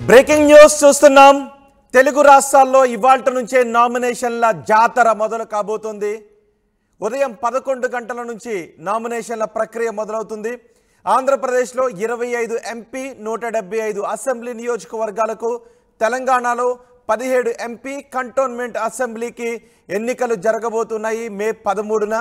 Breaking news చూస్తున్నాం. తెలుగు రాష్ట్రాల్లో ఇవాల్టి నుంచే నామినేషన్ల జాతర మొదలు కాబోతుంది. ఉదయం 11 గంటల నుంచి నామినేషన్ల ప్రక్రియ మొదలవుతుంది. ఆంధ్రప్రదేశ్లో 25 ఎంపీ 175 అసెంబ్లీ నియోజకవర్గాలకు, తెలంగాణలో 17 ఎంపీ కంటోన్మెంట్ అసెంబ్లీకి ఎన్నికలు జరగబోతున్నాయి మే 13న.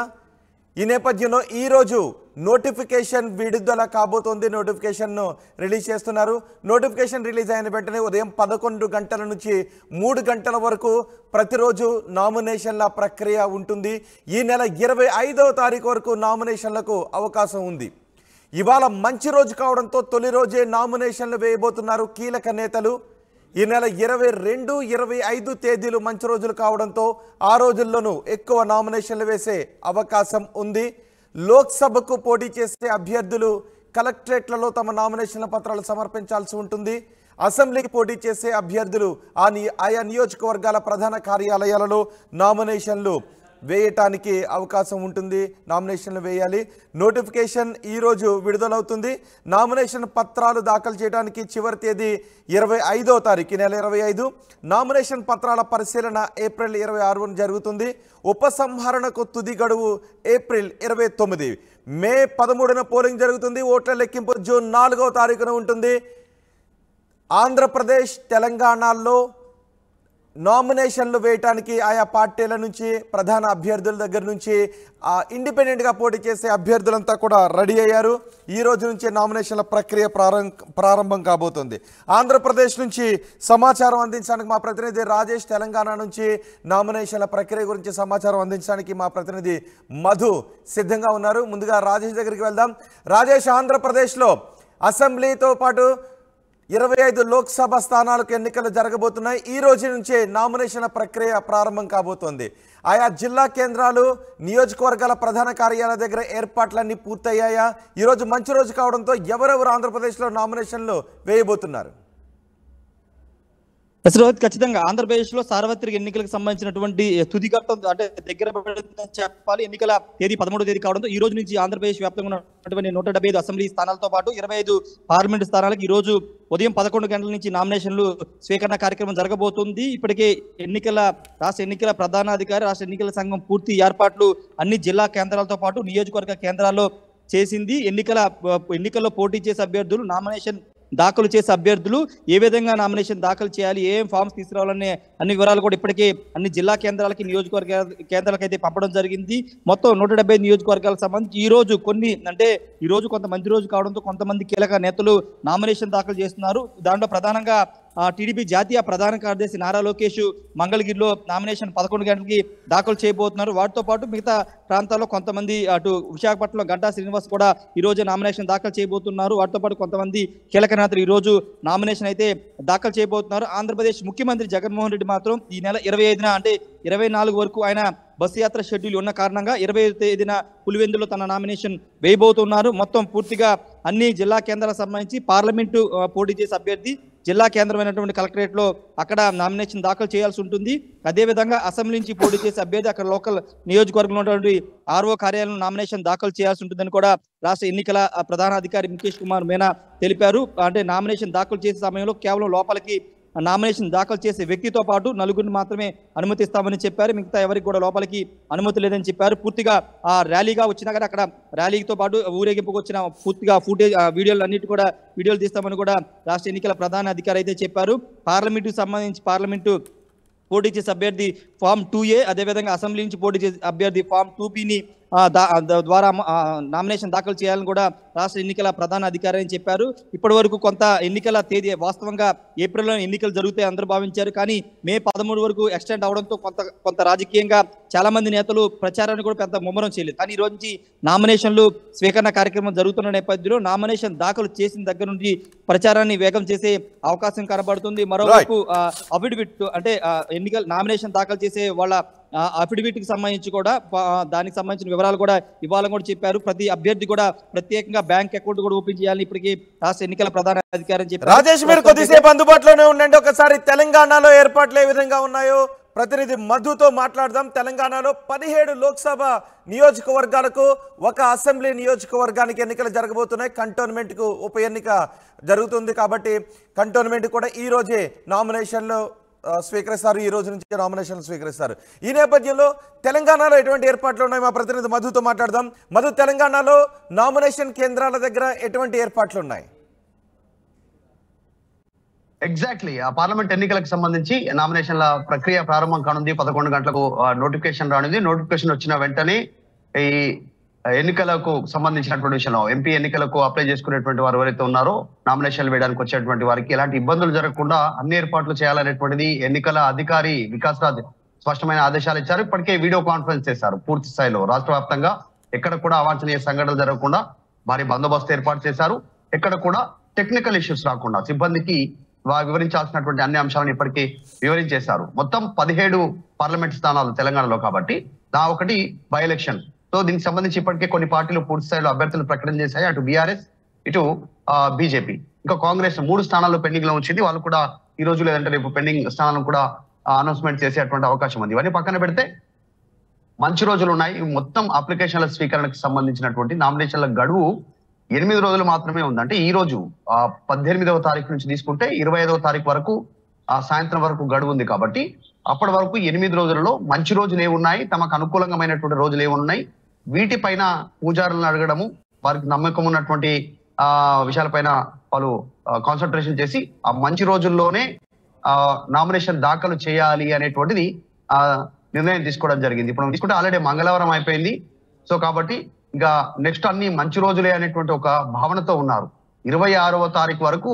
ఈ నేపథ్యంలో ఈరోజు నోటిఫికేషన్ విడుదల కాబోతోంది. నోటిఫికేషన్ను రిలీజ్ చేస్తున్నారు. నోటిఫికేషన్ రిలీజ్ అయిన వెంటనే ఉదయం 11 గంటల నుంచి 3 గంటల వరకు ప్రతిరోజు నామినేషన్ల ప్రక్రియ ఉంటుంది. ఈ నెల 25వ తారీఖు వరకు నామినేషన్లకు అవకాశం ఉంది. ఇవాళ మంచి రోజు కావడంతో తొలి రోజే నామినేషన్లు వేయబోతున్నారు కీలక నేతలు. ఈ నెల 22, 25 తేదీలు మంచి రోజులు కావడంతో ఆ రోజుల్లోనూ ఎక్కువ నామినేషన్లు వేసే అవకాశం ఉంది. లోక్సభకు పోటీ చేసే అభ్యర్థులు కలెక్టరేట్లలో తమ నామినేషన్ల పత్రాలు సమర్పించాల్సి ఉంటుంది. అసెంబ్లీకి పోటీ చేసే అభ్యర్థులు ఆయా నియోజకవర్గాల ప్రధాన కార్యాలయాలలో నామినేషన్లు వేయటానికి అవకాశం ఉంటుంది. నామినేషన్లు వేయాలి. నోటిఫికేషన్ ఈరోజు విడుదలవుతుంది. నామినేషన్ పత్రాలు దాఖలు చేయడానికి చివరి తేదీ 25వ తారీఖు, నెల 25. నామినేషన్ పత్రాల పరిశీలన ఏప్రిల్ 26న జరుగుతుంది. ఉపసంహరణకు తుది గడువు ఏప్రిల్ 29. మే 13న పోలింగ్ జరుగుతుంది. ఓట్ల లెక్కింపు జూన్ 4వ తారీఖున ఉంటుంది. ఆంధ్రప్రదేశ్, తెలంగాణలో నామినేషన్లు వేయటానికి ఆయా పార్టీల నుంచి, ప్రధాన అభ్యర్థుల దగ్గర నుంచి ఇండిపెండెంట్గా పోటీ చేసే అభ్యర్థులంతా కూడా రెడీ అయ్యారు. ఈ రోజు నుంచే నామినేషన్ల ప్రక్రియ ప్రారంభం కాబోతుంది. ఆంధ్రప్రదేశ్ నుంచి సమాచారం అందించడానికి మా ప్రతినిధి రాజేష్, తెలంగాణ నుంచి నామినేషన్ల ప్రక్రియ గురించి సమాచారం అందించడానికి మా ప్రతినిధి మధు సిద్ధంగా ఉన్నారు. ముందుగా రాజేష్ దగ్గరికి వెళ్దాం. రాజేష్, ఆంధ్రప్రదేశ్లో అసెంబ్లీతో పాటు 25 లోక్సభ స్థానాలకు ఎన్నికలు జరగబోతున్నాయి. ఈ రోజు నుంచే నామినేషన్ల ప్రక్రియ ప్రారంభం కాబోతోంది. ఆయా జిల్లా కేంద్రాలు, నియోజకవర్గాల ప్రధాన కార్యాలయాల దగ్గర ఏర్పాట్లన్నీ పూర్తయ్యాయా? ఈరోజు మంచి రోజు కావడంతో ఎవరెవరు ఆంధ్రప్రదేశ్లో నామినేషన్లు వేయబోతున్నారు? రోహిత్, ఖచ్చితంగా ఆంధ్రప్రదేశ్ లో సార్వత్రిక ఎన్నికలకు సంబంధించినటువంటి తుదిఘట్టం అంటే దగ్గర చెప్పాలి. ఎన్నికల తేదీ 13వ తేదీ కావడంతో ఈ రోజు నుంచి ఆంధ్రప్రదేశ్ వ్యాప్తంగా ఉన్నటువంటి 175 అసెంబ్లీ స్థానాలతో పాటు 25 పార్లమెంటు స్థానాలకు ఈ రోజు ఉదయం 11 గంటల నుంచి నామినేషన్లు స్వీకరణ కార్యక్రమం జరగబోతుంది. ఇప్పటికే రాష్ట్ర ఎన్నికల ప్రధానాధికారి, రాష్ట్ర ఎన్నికల సంఘం పూర్తి ఏర్పాట్లు అన్ని జిల్లా కేంద్రాలతో పాటు నియోజకవర్గ కేంద్రాల్లో చేసింది. ఎన్నికల్లో పోటీ చేసే అభ్యర్థులు, నామినేషన్ దాఖలు చేసే అభ్యర్థులు ఏ విధంగా నామినేషన్ దాఖలు చేయాలి, ఏం ఫామ్స్ తీసుకురావాలనే అన్ని వివరాలు కూడా ఇప్పటికే అన్ని జిల్లా కేంద్రాలకి, నియోజకవర్గ కేంద్రాలకు అయితే పంపడం జరిగింది. మొత్తం 175 నియోజకవర్గాలకు సంబంధించి ఈ రోజు కొంత మంచి రోజు కావడంతో కొంతమంది కీలక నేతలు నామినేషన్ దాఖలు చేస్తున్నారు. దాంట్లో ప్రధానంగా టీడీపీ జాతీయ ప్రధాన కార్యదర్శి నారా లోకేష్ మంగళగిరిలో నామినేషన్ 11 గంటలకి దాఖలు చేయబోతున్నారు. వాటితో పాటు మిగతా ప్రాంతాల్లో కొంతమంది, అటు విశాఖపట్నంలో గంటా శ్రీనివాస్ కూడా ఈ రోజు నామినేషన్ దాఖలు చేయబోతున్నారు. వాటితో పాటు కొంతమంది కీలక నేతలు ఈ రోజు నామినేషన్ అయితే దాఖలు చేయబోతున్నారు. ఆంధ్రప్రదేశ్ ముఖ్యమంత్రి జగన్మోహన్ రెడ్డి మాత్రం ఈ నెల 25న అంటే 24 వరకు ఆయన బస్సు యాత్ర షెడ్యూల్ ఉన్న కారణంగా 25వ తేదీన పులివెందులో తన నామినేషన్ వేయబోతున్నారు. మొత్తం పూర్తిగా అన్ని జిల్లా కేంద్రాలకు సంబంధించి పార్లమెంటు పోటీ చేసే అభ్యర్థి జిల్లా కేంద్రమైనటువంటి కలెక్టరేట్లో అక్కడ నామినేషన్ దాఖలు చేయాల్సి ఉంటుంది. అదేవిధంగా అసెంబ్లీ నుంచి పోటీ చేసే అభ్యర్థి అక్కడ లోకల్ నియోజకవర్గంలో ఉన్నటువంటి ఆర్ఓ కార్యాలయంలో నామినేషన్ దాఖలు చేయాల్సి ఉంటుందని కూడా రాష్ట్ర ఎన్నికల ప్రధానాధికారి ముఖేష్ కుమార్ మీనా తెలిపారు. అంటే నామినేషన్ దాఖలు చేసే సమయంలో కేవలం లోపలికి నామినేషన్ దాఖలు చేసే వ్యక్తితో పాటు 4గురిని మాత్రమే అనుమతిస్తామని చెప్పారు. మిగతా ఎవరికి కూడా లోపలికి అనుమతి లేదని చెప్పారు. పూర్తిగా ఆ ర్యాలీగా వచ్చినా కానీ అక్కడ ర్యాలీతో పాటు ఊరేగింపుకు వచ్చిన పూర్తిగా ఫుటేజ్, వీడియోలు అన్నిటి కూడా వీడియోలు తీస్తామని కూడా రాష్ట్ర ఎన్నికల ప్రధాన అధికారి అయితే చెప్పారు. పార్లమెంటు పోటీ చేసే అభ్యర్థి ఫామ్ 2A, అదేవిధంగా అసెంబ్లీ నుంచి పోటీ చేసే అభ్యర్థి ఫామ్ 2Bని ద్వారా నామినేషన్ దాఖలు చేయాలని కూడా రాష్ట్ర ఎన్నికల ప్రధాన అధికారి అని చెప్పారు. ఇప్పటి వరకు కొంత ఎన్నికల తేదీ వాస్తవంగా ఏప్రిల్లో ఎన్నికలు జరుగుతాయి అందరూ భావించారు. కానీ మే 13 వరకు ఎక్స్టెండ్ అవడంతో కొంత రాజకీయంగా చాలా మంది నేతలు ప్రచారాన్ని కూడా పెద్ద ముమ్మరం చేయలేదు. కానీ ఈ రోజు నుంచి నామినేషన్లు స్వీకరణ కార్యక్రమం జరుగుతున్న నేపథ్యంలో నామినేషన్ దాఖలు చేసిన దగ్గర నుంచి ప్రచారాన్ని వేగం చేసే అవకాశం కనబడుతుంది. మరోవైపు అఫిడవిట్ అంటే ఎన్నికల నామినేషన్ దాఖలు చేసే వాళ్ళ అఫిడవిట్ కి సంబంధించి కూడా దానికి సంబంధించిన వివరాలు కూడా ఇవ్వాలని కూడా చెప్పారు. ప్రతి అభ్యర్థి కూడా ప్రత్యేకంగా బ్యాంక్ అకౌంట్ కూడా ఓపెన్ చేయాలని ఇప్పటికీ రాష్ట్ర ఎన్నికల ప్రధాన అధికారి చెప్పారు. రాజేష్, మీరు కొద్దిసేపు అందుబాటులోనే ఉండండి. ఒకసారి తెలంగాణలో ఏర్పాట్లు ఏ విధంగా ఉన్నాయో ప్రతినిధి మధుతో మాట్లాడదాం. తెలంగాణలో 17 లోక్సభ నియోజకవర్గాలకు ఒక అసెంబ్లీ నియోజకవర్గానికి ఎన్నికలు జరగబోతున్నాయి. కంటోన్మెంట్కు ఉప ఎన్నిక జరుగుతుంది కాబట్టి కంటోన్మెంట్ కూడా ఈ రోజే నామినేషన్లు స్వీకరిస్తారు. ఈ రోజు నుంచి నామినేషన్లు స్వీకరిస్తారు. ఈ నేపథ్యంలో తెలంగాణలో ఎటువంటి ఏర్పాట్లు ఉన్నాయి? మా ప్రతినిధి మధుతో మాట్లాడదాం. మధు, తెలంగాణలో నామినేషన్ కేంద్రాల దగ్గర ఎటువంటి ఏర్పాట్లు ఉన్నాయి? ఎగ్జాక్ట్లీ ఆ పార్లమెంట్ ఎన్నికలకు సంబంధించి నామినేషన్ల ప్రక్రియ ప్రారంభం కానుంది. 11 గంటలకు నోటిఫికేషన్ రానుంది. నోటిఫికేషన్ వచ్చిన వెంటనే ఈ ఎన్నికలకు సంబంధించినటువంటి విషయంలో ఎంపీ ఎన్నికలకు అప్లై చేసుకునేటువంటి వారు ఎవరైతే ఉన్నారో నామినేషన్లు వేయడానికి వచ్చేటువంటి వారికి ఎలాంటి ఇబ్బందులు జరగకుండా అన్ని ఏర్పాట్లు చేయాలనేటువంటిది ఎన్నికల అధికారి వికాస్ రాజ్ స్పష్టమైన ఆదేశాలు ఇచ్చారు. ఇప్పటికే వీడియో కాన్ఫరెన్స్ చేశారు. పూర్తి స్థాయిలో రాష్ట్ర వ్యాప్తంగా ఎక్కడ కూడా అవాంఛనీయ సంఘటనలు జరగకుండా భారీ బందోబస్తు ఏర్పాటు చేశారు. ఎక్కడ కూడా టెక్నికల్ ఇష్యూస్ రాకుండా సిబ్బందికి వివరించాల్సినటువంటి అన్ని అంశాలను ఇప్పటికీ వివరించేశారు. మొత్తం 17 పార్లమెంట్ స్థానాలు తెలంగాణలో కాబట్టి ఒకటి బై ఎలక్షన్. సో దీనికి సంబంధించి ఇప్పటికే కొన్ని పార్టీలు పూర్తి స్థాయిలో అభ్యర్థులు ప్రకటన చేశాయి. అటు బీఆర్ఎస్, ఇటు బీజేపీ, ఇంకా కాంగ్రెస్ 3 స్థానాల్లో పెండింగ్ లో ఉంచింది. వాళ్ళు కూడా ఈ రోజు లేదంటే రేపు పెండింగ్ స్థానాలను కూడా అనౌన్స్మెంట్ చేసేటువంటి అవకాశం ఉంది. ఇవన్నీ పక్కన పెడితే మంచి రోజులు ఉన్నాయి. మొత్తం అప్లికేషన్ల స్వీకరణకు సంబంధించినటువంటి నామినేషన్ల గడువు 8 రోజులు మాత్రమే ఉంది. అంటే ఈ రోజు 18వ తారీఖు నుంచి తీసుకుంటే 25వ తారీఖు వరకు సాయంత్రం వరకు గడువు ఉంది. కాబట్టి అప్పటి వరకు 8 రోజులలో మంచి రోజులు ఏమున్నాయి, తమకు అనుకూలంగామైనటువంటి రోజులు ఏమున్నాయి, వీటిపైన పూజారులను అడగడము, వారికి నమ్మకం ఉన్నటువంటి విషయాలపైన వాళ్ళు కాన్సన్ట్రేషన్ చేసి ఆ మంచి రోజుల్లోనే నామినేషన్ దాఖలు చేయాలి అనేటువంటిది నిర్ణయం తీసుకోవడం జరిగింది. ఇప్పుడు తీసుకుంటే ఆల్రెడీ మంగళవారం అయిపోయింది. సో కాబట్టి ఇంకా నెక్స్ట్ అన్ని మంచి రోజులే అనేటువంటి ఒక భావనతో ఉన్నారు. 26వ తారీఖు వరకు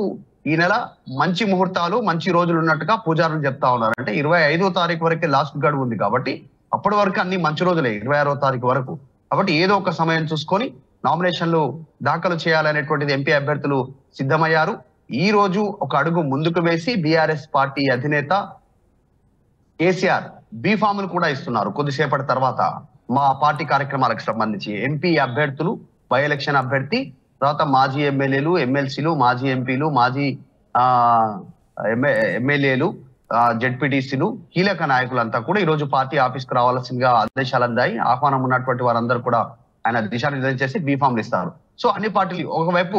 ఈ నెల మంచి ముహూర్తాలు, మంచి రోజులు ఉన్నట్టుగా పూజారులు చెప్తా ఉన్నారు. అంటే 25వ తారీఖు వరకే లాస్ట్ గడువు ఉంది కాబట్టి అప్పటి వరకు అన్ని మంచి రోజులే 26వ తారీఖు వరకు. కాబట్టి ఏదో ఒక సమయం చూసుకొని నామినేషన్లు దాఖలు చేయాలనేటువంటిది ఎంపీ అభ్యర్థులు సిద్ధమయ్యారు. ఈ రోజు ఒక అడుగు ముందుకు వేసి బీఆర్ఎస్ పార్టీ అధినేత కేసీఆర్ బీఫామ్లు కూడా ఇస్తున్నారు. కొద్దిసేపటి తర్వాత మా పార్టీ కార్యక్రమాలకు సంబంధించి ఎంపీ అభ్యర్థులు, బై ఎలక్షన్ అభ్యర్థి, తర్వాత మాజీ ఎమ్మెల్యేలు, ఎమ్మెల్సీలు, మాజీ ఎంపీలు, మాజీ ఎమ్మెల్యేలు, జెడ్పీటీసీలు, కీలక నాయకులంతా కూడా ఈ రోజు పార్టీ ఆఫీస్ కు రావాల్సిందిగా ఆదేశాలు అందాయి. ఆహ్వానం ఉన్నటువంటి వారందరూ కూడా ఆయన దిశానిర్దేశం చేసి బీఫామ్లు ఇస్తారు. సో అన్ని పార్టీలు, ఒకవైపు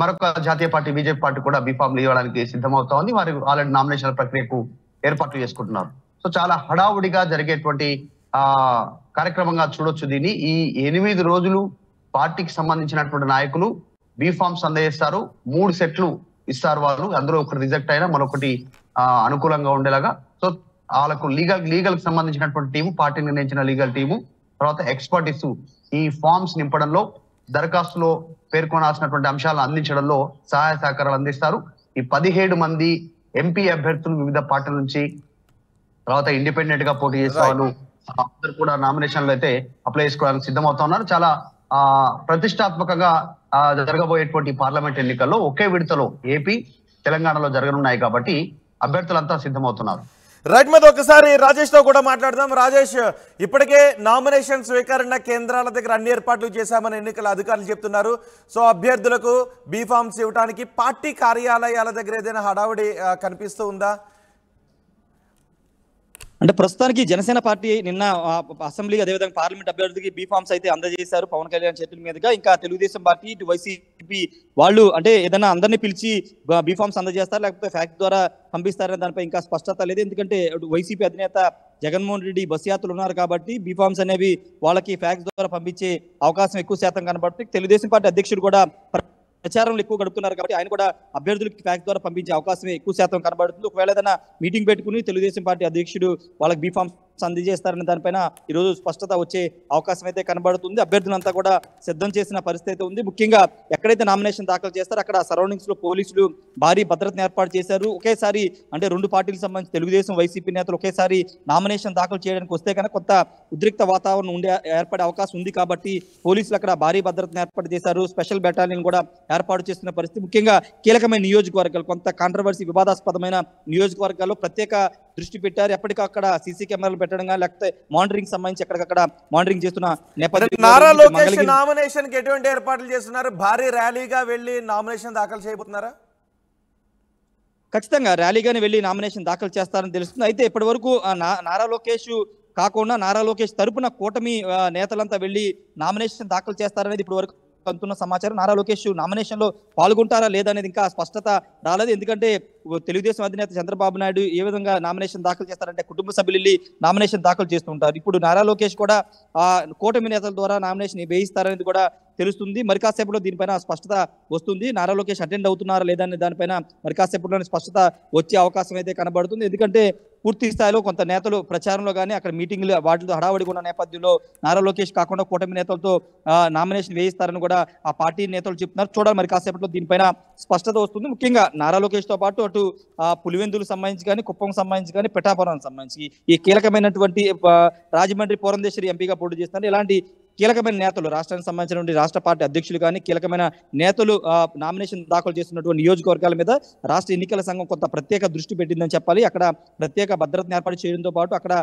మరొక జాతీయ పార్టీ బీజేపీ పార్టీ కూడా బీఫామ్లు ఇవ్వడానికి సిద్ధమవుతా ఉంది. వారి ఆల్రెడీ నామినేషన్ల ప్రక్రియకు ఏర్పాట్లు చేసుకుంటున్నారు. సో చాలా హడావుడిగా జరిగేటువంటి కార్యక్రమంగా చూడొచ్చు దీన్ని. ఈ 8 రోజులు పార్టీకి సంబంధించినటువంటి నాయకులు బీఫామ్స్ అందజేస్తారు. 3 సెట్లు ఇస్తారు వాళ్ళు. అందులో ఒకటి రిజెక్ట్ అయినా మరొకటి అనుకూలంగా ఉండేలాగా. సో వాళ్ళకు లీగల్ కి సంబంధించినటువంటి టీము, పార్టీ నిర్ణయించిన లీగల్ టీము, తర్వాత ఎక్స్పర్టీస్ ఈ ఫామ్స్ నింపడంలో, దరఖాస్తులో పేర్కొనాల్సినటువంటి అంశాలను అందించడంలో సహాయ సహకారాలు అందిస్తారు. ఈ 17 మంది ఎంపీ అభ్యర్థులు వివిధ పార్టీల నుంచి, తర్వాత ఇండిపెండెంట్ గా పోటీ చేసే వాళ్ళు అందరూ కూడా నామినేషన్లు అయితే అప్లై చేసుకోవడానికి సిద్ధమవుతా ఉన్నారు. చాలా ప్రతిష్టాత్మకంగా జరగబోయేటువంటి పార్లమెంట్ ఎన్నికల్లో ఒకే విడతలో ఏపీ, తెలంగాణలో జరగనున్నాయి కాబట్టి అభ్యర్థులంతా సిద్ధమవుతున్నారు. రైట్ మీద ఒకసారి రాజేష్ తో కూడా మాట్లాడదాం. రాజేష్, ఇప్పటికే నామినేషన్ స్వీకరణ కేంద్రాల దగ్గర అన్ని ఏర్పాట్లు చేశామని ఎన్నికల అధికారులు చెప్తున్నారు. సో అభ్యర్థులకు బీఫామ్స్ ఇవ్వడానికి పార్టీ కార్యాలయాల దగ్గర ఏదైనా హడావుడి కనిపిస్తూ ఉందా? అంటే ప్రస్తుతానికి జనసేన పార్టీ నిన్న అసెంబ్లీ అదేవిధంగా పార్లమెంట్ అభ్యర్థికి బీఫామ్స్ అయితే అందజేశారు పవన్ కళ్యాణ్ చేతుల మీదుగా. ఇంకా తెలుగుదేశం పార్టీ, ఇటు వైసీపీ వాళ్ళు అంటే ఏదైనా అందరినీ పిలిచి బీఫామ్స్ అందజేస్తారు, లేకపోతే ఫ్యాక్స్ ద్వారా పంపిస్తారనే దానిపై ఇంకా స్పష్టత లేదు. ఎందుకంటే వైసీపీ అధినేత జగన్మోహన్ రెడ్డి బస్ యాత్రలు ఉన్నారు కాబట్టి బీఫామ్స్ అనేవి వాళ్ళకి ఫ్యాక్స్ ద్వారా పంపించే అవకాశం ఎక్కువ శాతం కనబడుతుంది. తెలుగుదేశం పార్టీ అధ్యక్షుడు కూడా ప్రచారంలో ఎక్కువ గడుపుతున్నారు కాబట్టి ఆయన కూడా అభ్యర్థులకు ఫ్యాక్స్ ద్వారా పంపించే అవకాశం ఎక్కువ శాతం కనబడుతుంది. ఒకవేళ ఏదైనా మీటింగ్ పెట్టుకుని తెలుగుదేశం పార్టీ అధ్యక్షుడు వాళ్ళకి బీఫామ్స్ అందజేస్తారనే దానిపైన ఈరోజు స్పష్టత వచ్చే అవకాశం అయితే కనబడుతుంది. అభ్యర్థులంతా కూడా సిద్ధం చేసిన పరిస్థితి అయితే ఉంది. ముఖ్యంగా ఎక్కడైతే నామినేషన్ దాఖలు చేస్తారో అక్కడ సరౌండింగ్స్ లో పోలీసులు భారీ భద్రతను ఏర్పాటు చేశారు. ఒకేసారి అంటే 2 పార్టీలకు సంబంధించి తెలుగుదేశం, వైసీపీ నేతలు ఒకేసారి నామినేషన్ దాఖలు చేయడానికి వస్తే కనుక కొంత ఉద్రిక్త వాతావరణం ఏర్పడే అవకాశం ఉంది కాబట్టి పోలీసులు అక్కడ భారీ భద్రతను ఏర్పాటు చేశారు. స్పెషల్ బెటాలియన్ కూడా ఏర్పాటు చేస్తున్న పరిస్థితి. ముఖ్యంగా కీలకమైన నియోజకవర్గాలు, కొంత కాంట్రవర్సీ వివాదాస్పదమైన నియోజకవర్గాల్లో ప్రత్యేక దృష్టి పెట్టారు. ఎప్పటికక్కడ సీసీ కెమెరాలు పెట్టడం కానీ లేకపోతే మానిటరింగ్ సంబంధించి ఎక్కడికక్కడ మానిటరింగ్ చేస్తున్న నేపథ్యంలో నారా లోకేష్ నామినేషన్ కి ఎటువంటి ఏర్పాట్లు చేస్తున్నారు? భారీ ర్యాలీగా వెళ్లి నామినేషన్ దాఖలు చేయబోతున్నారా? ఖచ్చితంగా ర్యాలీగానే వెళ్ళి నామినేషన్ దాఖలు చేస్తారని తెలుస్తుంది. అయితే ఇప్పటి వరకు నారా లోకేష్ కాకుండా నారా లోకేష్ తరపున కూటమి నేతలంతా వెళ్ళి నామినేషన్ దాఖలు చేస్తారనేది ఇప్పటి వరకు అందుతున్న సమాచారం. నారా లోకేష్ నామినేషన్ లో పాల్గొంటారా లేదా అనేది ఇంకా స్పష్టత రాలేదు. ఎందుకంటే తెలుగుదేశం అధినేత చంద్రబాబు నాయుడు ఏ విధంగా నామినేషన్ దాఖలు చేస్తారంటే కుటుంబ సభ్యులు వెళ్ళి నామినేషన్ దాఖలు చేస్తుంటారు. ఇప్పుడు నారా లోకేష్ కూడా కూటమి నేతల ద్వారా నామినేషన్ వేయిస్తారనేది కూడా తెలుస్తుంది. మరి కాసేపులో దీనిపైన స్పష్టత వస్తుంది. నారా లోకేష్ అటెండ్ అవుతున్నారా లేదా అనే దానిపైన మరి కాసేపులోనే స్పష్టత వచ్చే అవకాశం అయితే కనబడుతుంది. ఎందుకంటే పూర్తి స్థాయిలో కొంత నేతలు ప్రచారంలో కానీ అక్కడ మీటింగ్లు వాటితో హడావడిగా ఉన్న నేపథ్యంలో నారా లోకేష్ కాకుండా కూటమి నేతలతో నామినేషన్ వేయిస్తారని కూడా ఆ పార్టీ నేతలు చెప్తున్నారు. చూడాలి మరి కాసేపట్లో దీనిపైన స్పష్టత వస్తుంది. ముఖ్యంగా నారా లోకేష్ తో పాటు అటు పులివెందులకు సంబంధించి కానీ కుప్పం సంబంధించి కానీ పిఠాపురానికి సంబంధించి ఈ కీలకమైనటువంటి రాజమండ్రి పురంధేశ్వరి ఎంపీగా పోటీ చేస్తున్నారు. ఇలాంటి కీలకమైన నేతలు రాష్ట్రానికి సంబంధించినటువంటి రాష్ట్ర పార్టీ అధ్యక్షులు కానీ కీలకమైన నేతలు నామినేషన్ దాఖలు చేస్తున్నటువంటి నియోజకవర్గాల మీద రాష్ట్ర ఎన్నికల సంఘం కొంత ప్రత్యేక దృష్టి పెట్టిందని చెప్పాలి. అక్కడ ప్రత్యేక భద్రతను ఏర్పాటు చేయడంతో పాటు అక్కడ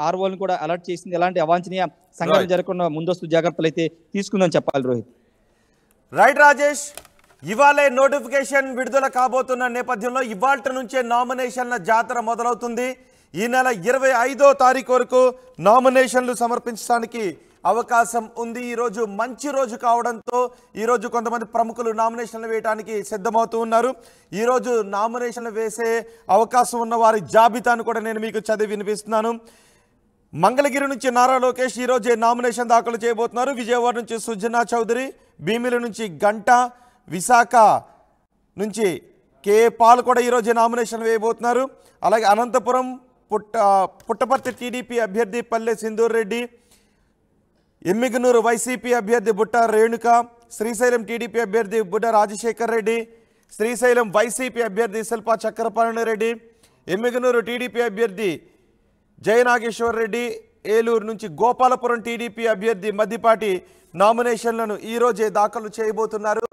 ఆర్ఓలను కూడా అలర్ట్ చేసింది. ఎలాంటి అవాంఛనీయ సంఘటన జరగకుండా ముందస్తు జాగ్రత్తలు అయితే తీసుకుందని చెప్పాలి. రోహిత్ రైట్ రాజేష్, ఇవాళే నోటిఫికేషన్ విడుదల కాబోతున్న నేపథ్యంలో ఇవాల్టి నుంచే నామినేషన్ల జాతర మొదలవుతుంది. ఈ నెల 25వ తారీఖు వరకు నామినేషన్లు సమర్పించడానికి అవకాశం ఉంది. ఈరోజు మంచి రోజు కావడంతో ఈరోజు కొంతమంది ప్రముఖులు నామినేషన్లు వేయడానికి సిద్ధమవుతూ ఉన్నారు. ఈరోజు నామినేషన్లు వేసే అవకాశం ఉన్న వారి జాబితాను కూడా నేను మీకు చదివి వినిపిస్తున్నాను. మంగళగిరి నుంచి నారా లోకేష్ ఈరోజే నామినేషన్ దాఖలు చేయబోతున్నారు. విజయవాడ నుంచి సుజనా చౌదరి, భీమిలి నుంచి గంట, విశాఖ నుంచి కే పాల్ కూడా ఈరోజు నామినేషన్ వేయబోతున్నారు. అలాగే అనంతపురం పుట్టపర్తి టీడీపీ అభ్యర్థి పల్లె సింధూర్ రెడ్డి, ఎమ్మిగనూరు వైసీపీ అభ్యర్థి బుట్ట రేణుక, శ్రీశైలం టీడీపీ అభ్యర్థి బుడ్డ రాజశేఖర్ రెడ్డి, శ్రీశైలం వైసీపీ అభ్యర్థి శిల్పా చక్రపాణి రెడ్డి, ఎమ్మిగనూరు టీడీపీ అభ్యర్థి జయనాగేశ్వర్ రెడ్డి, ఏలూరు నుంచి గోపాలపురం టీడీపీ అభ్యర్థి మద్దిపాటి నామినేషన్లను ఈరోజే దాఖలు చేయబోతున్నారు.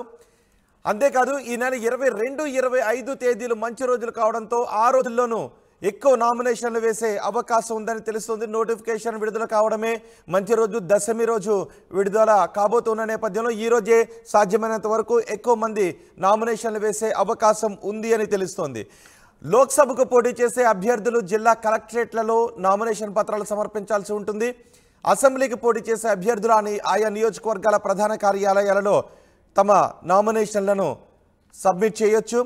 అంతేకాదు ఈ నెల 22, 25 తేదీలు మంచి రోజులు కావడంతో ఆ రోజుల్లోనూ ఎక్కువ నామినేషన్లు వేసే అవకాశం ఉందని తెలుస్తుంది. నోటిఫికేషన్ విడుదల కావడమే మంచి రోజు, దశమి రోజు విడుదల కాబోతున్న నేపథ్యంలో ఈరోజే సాధ్యమైనంత వరకు ఎక్కువ మంది నామినేషన్లు వేసే అవకాశం ఉంది అని తెలుస్తోంది. లోక్సభకు పోటీ చేసే అభ్యర్థులు జిల్లా కలెక్టరేట్లలో నామినేషన్ పత్రాలు సమర్పించాల్సి ఉంటుంది. అసెంబ్లీకి పోటీ చేసే అభ్యర్థులు ఆయా నియోజకవర్గాల ప్రధాన కార్యాలయాలలో తమ నామినేషన్లను సబ్మిట్ చేయొచ్చు.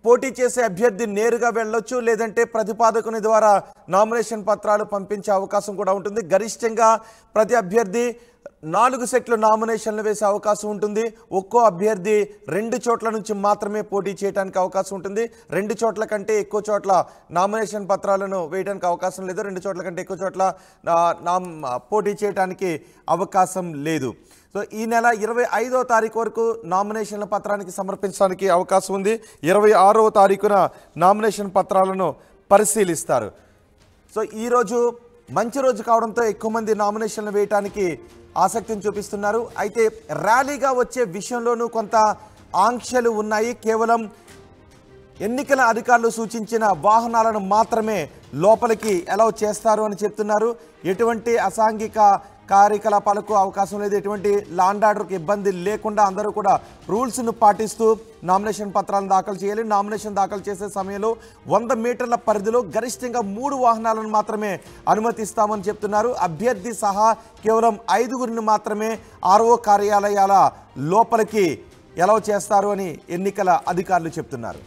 పోటీ చేసే అభ్యర్థి నేరుగా వెళ్ళొచ్చు, లేదంటే ప్రతిపాదకుని ద్వారా నామినేషన్ పత్రాలు పంపించే అవకాశం కూడా ఉంటుంది. గరిష్టంగా ప్రతి అభ్యర్థి 4 సెట్లు నామినేషన్లు వేసే అవకాశం ఉంటుంది. ఒక్కో అభ్యర్థి 2 చోట్ల నుంచి మాత్రమే పోటీ చేయడానికి అవకాశం ఉంటుంది. 2 చోట్ల కంటే ఎక్కువ చోట్ల నామినేషన్ పత్రాలను వేయడానికి అవకాశం లేదు. 2 చోట్ల కంటే ఎక్కువ చోట్ల పోటీ చేయడానికి అవకాశం లేదు. సో ఈ నెల 25వ తారీఖు వరకు నామినేషన్ల పత్రానికి సమర్పించడానికి అవకాశం ఉంది. 26వ తారీఖున నామినేషన్ పత్రాలను పరిశీలిస్తారు. సో ఈరోజు మంచి రోజు కావడంతో ఎక్కువ మంది నామినేషన్లు వేయడానికి ఆసక్తిని చూపిస్తున్నారు. అయితే ర్యాలీగా వచ్చే విషయంలోనూ కొంత ఆంక్షలు ఉన్నాయి. కేవలం ఎన్నికల అధికారులు సూచించిన వాహనాలను మాత్రమే లోపలికి అలౌ చేస్తారు అని చెప్తున్నారు. ఎటువంటి అసాంఘిక కార్యకలాపాలకు అవకాశం లేదు. ఎటువంటి లాండ్ ఆర్డర్కి ఇబ్బంది లేకుండా అందరూ కూడా రూల్స్ను పాటిస్తూ నామినేషన్ పత్రాలను దాఖలు చేయాలి. నామినేషన్ దాఖలు చేసే సమయంలో 100 మీటర్ల పరిధిలో గరిష్టంగా 3 వాహనాలను మాత్రమే అనుమతిస్తామని చెప్తున్నారు. అభ్యర్థి సహా కేవలం 5గురిని మాత్రమే ఆర్ఓ కార్యాలయాల లోపలికి అలౌ చేస్తారు అని ఎన్నికల అధికారులు చెప్తున్నారు.